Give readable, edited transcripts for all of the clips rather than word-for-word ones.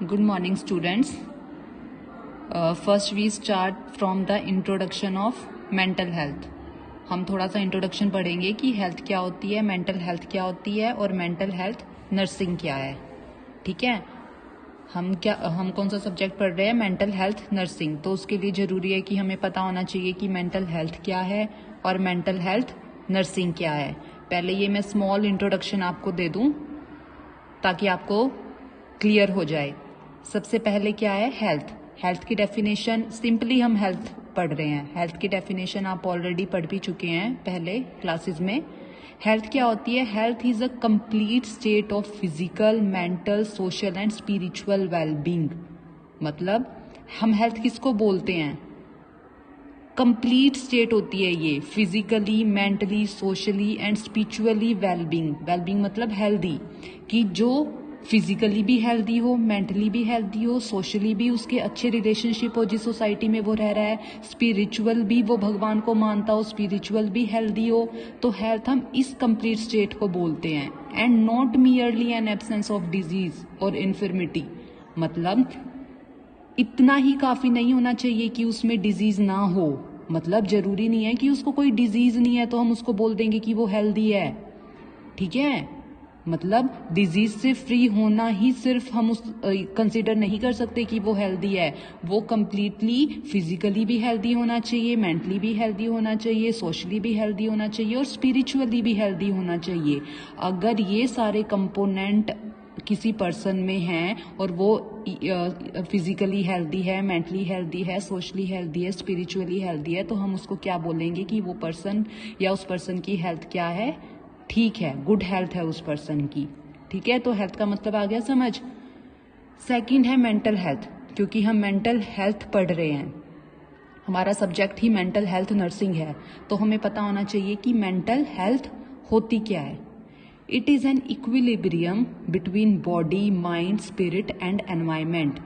Good morning, students. First we start from the introduction of mental health. हम थोड़ा सा introduction पढ़ेंगे कि हेल्थ क्या होती है, मेंटल हेल्थ क्या होती है और मेंटल हेल्थ नर्सिंग क्या है. ठीक है. हम कौन सा सब्जेक्ट पढ़ रहे हैं? Mental health nursing. तो उसके लिए जरूरी है कि हमें पता होना चाहिए कि मेंटल हेल्थ क्या है और मेंटल हेल्थ नर्सिंग क्या है. पहले ये मैं स्मॉल इंट्रोडक्शन आपको दे दूं ताकि आपको क्लियर हो जाए. सबसे पहले क्या है? हेल्थ की डेफिनेशन. सिंपली हम हेल्थ पढ़ रहे हैं. हेल्थ की डेफिनेशन आप ऑलरेडी पढ़ भी चुके हैं पहले क्लासेस में. हेल्थ क्या होती है? Health is a complete state of physical, mental, social and spiritual wellbeing. मतलब हम हेल्थ किसको बोलते हैं? कंप्लीट स्टेट होती है ये. Physically, mentally, socially and spiritually wellbeing. Wellbeing मतलब हेल्दी, कि जो फिजिकली भी हेल्दी हो, मेंटली भी हेल्दी हो, सोशली भी उसके अच्छे रिलेशनशिप हो जिस सोसाइटी में वो रह रहा है, स्पिरिचुअल भी वो भगवान को मानता हो, स्पिरिचुअल भी हेल्दी हो. तो हेल्थ हम इस कंप्लीट स्टेट को बोलते हैं. And not merely an absence of disease और इन्फर्मिटी. मतलब इतना ही काफी नहीं होना चाहिए कि उसमें डिजीज ना हो. मतलब जरूरी नहीं है कि उसको कोई डिजीज नहीं है तो हम उसको बोल देंगे कि वो हेल्दी है. ठीक है. मतलब डिजीज से फ्री होना ही सिर्फ हम उस कंसीडर नहीं कर सकते कि वो हेल्दी है. वो कंप्लीटली फिजिकली भी हेल्दी होना चाहिए, मेंटली भी हेल्दी होना चाहिए, सोशली भी हेल्दी होना चाहिए और स्पिरिचुअली भी हेल्दी होना चाहिए. अगर ये सारे कंपोनेंट किसी पर्सन में हैं और वो फिजिकली हेल्दी है, मेंटली हेल्दी है, सोशली हेल्दी है, स्पिरिचुअली हेल्दी है, तो हम उसको क्या बोलेंगे कि वो पर्सन या उस पर्सन की हेल्थ क्या है? ठीक है, गुड हेल्थ है उस पर्सन की. ठीक है. तो हेल्थ का मतलब आ गया समझ. सेकंड है मेंटल हेल्थ. क्योंकि हम मेंटल हेल्थ पढ़ रहे हैं, हमारा सब्जेक्ट ही मेंटल हेल्थ नर्सिंग है, तो हमें पता होना चाहिए कि मेंटल हेल्थ होती क्या है. It is an equilibrium between body, mind, spirit and environment.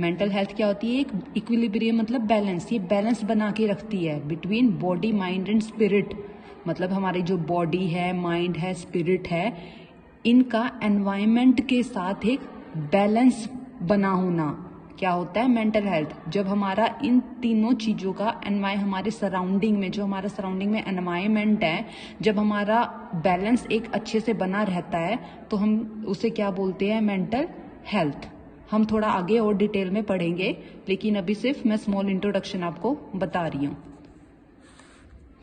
Mental health क्या होती है? एक इक्विलिब्रियम मतलब बैलेंस. ये बैलेंस बना के रखती है between body, mind and spirit. मतलब हमारी जो बॉडी है, माइंड है, स्पिरिट है, इनका एनवायरमेंट के साथ एक बैलेंस बना होना क्या होता है? Mental health. जब हमारा इन तीनों चीजों का हमारे सराउंडिंग में, जो हमारा सराउंडिंग में एनवायरमेंट है, जब हमारा बैलेंस एक अच्छे से बना रहता है तो हम उसे क्या बोलते हैं? Mental health. हम थोड़ा आगे और डिटेल में पढ़ेंगे, लेकिन अभी सिर्फ मैं स्मॉल इंट्रोडक्शन आपको बता रही हूँ.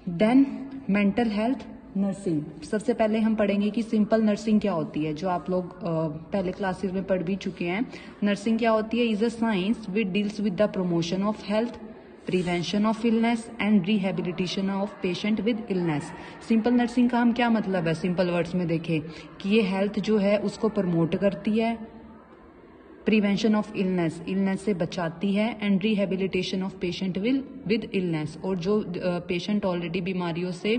Then mental health nursing. सबसे पहले हम पढ़ेंगे कि सिंपल नर्सिंग क्या होती है, जो आप लोग पहले क्लासेस में पढ़ भी चुके हैं. नर्सिंग क्या होती है? Is a science which deals with the promotion of health, prevention of illness and rehabilitation of patient with illness. Simple nursing का हम क्या मतलब है? सिंपल वर्ड्स में देखें कि ये हेल्थ जो है उसको प्रमोट करती है, प्रिवेंशन ऑफ इलनेस से बचाती है, and rehabilitation of patient with illness, और जो पेशेंट ऑलरेडी बीमारियों से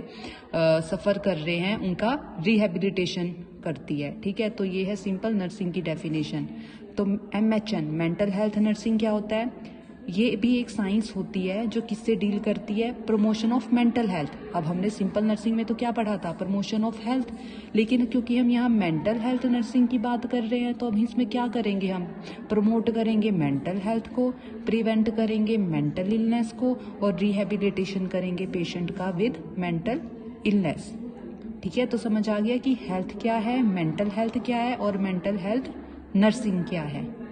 सफ़र कर रहे हैं उनका रिहेबिलिटेशन करती है. ठीक है. तो ये है सिंपल नर्सिंग की डेफिनेशन. तो MHN मेंटल हेल्थ नर्सिंग क्या होता है? ये भी एक साइंस होती है जो किससे डील करती है? Promotion of mental health. अब हमने सिंपल नर्सिंग में तो क्या पढ़ा था? Promotion of health. लेकिन क्योंकि हम यहाँ मेंटल हेल्थ नर्सिंग की बात कर रहे हैं तो अब इसमें क्या करेंगे? हम प्रमोट करेंगे मेंटल हेल्थ को, प्रिवेंट करेंगे मेंटल इलनेस को, और रिहेबिलिटेशन करेंगे पेशेंट का विद मेंटल इलनेस. ठीक है. तो समझ आ गया कि हेल्थ क्या है, मेंटल हेल्थ क्या है और मेंटल हेल्थ नर्सिंग क्या है.